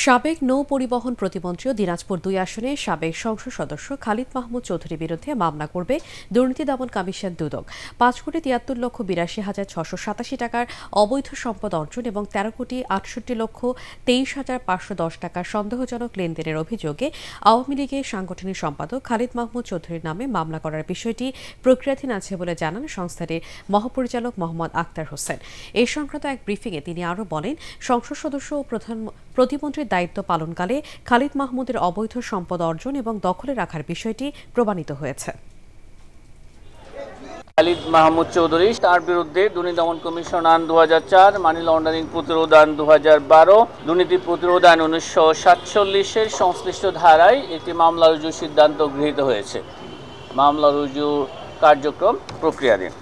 সাবেক নৌ পরিবহন প্রতিমন্ত্রী ও দিনাজপুর ২ আসনে সাবেক সংসদ সদস্য খালিদ মাহমুদ চৌধুরীর বিরুদ্ধে মামলা করবে দুর্নীতি দমন কমিশন দুদক। ৫,৭৩,৮২,৬৮৭ টাকার অবৈধ সম্পদ অর্জন এবং ১৩,৬৮,২৩,৫১০ টাকার সন্দেহজনক লেনদেনের অভিযোগে আওয়ামী লীগের সাংগঠনিক সম্পাদক খালিদ মাহমুদ চৌধুরীর নামে মামলা করার বিষয়টি প্রক্রিয়াধীন আছে বলে জানান সংস্থাটির মহাপরিচালক মোহাম্মদ আক্তার হোসেন। এ সংক্রান্ত এক ব্রিফিংয়ে তিনি আরও বলেন, সংসদ সদস্য ও প্রতিমন্ত্রীর দায়িত্ব পালনকালে খালিদ মাহমুদের অবৈধ সম্পদ অর্জন এবং দখলে রাখার বিষয়টি প্রমাণিত হয়েছে। খালিদ মাহমুদ চৌধুরী তার বিরুদ্ধে দুর্নীতি দমন কমিশন আইন ২০০৪, মানি লন্ডারিং প্রতিরোধ আইন ২০১২, দুর্নীতি প্রতিরোধ আইন ১৯৪৭-এর সংশ্লিষ্ট ধারায় একটি মামলা রুজুর সিদ্ধান্ত গৃহীত হয়েছে। মামলা রুজু কার্যক্রম প্রক্রিয়াধীন।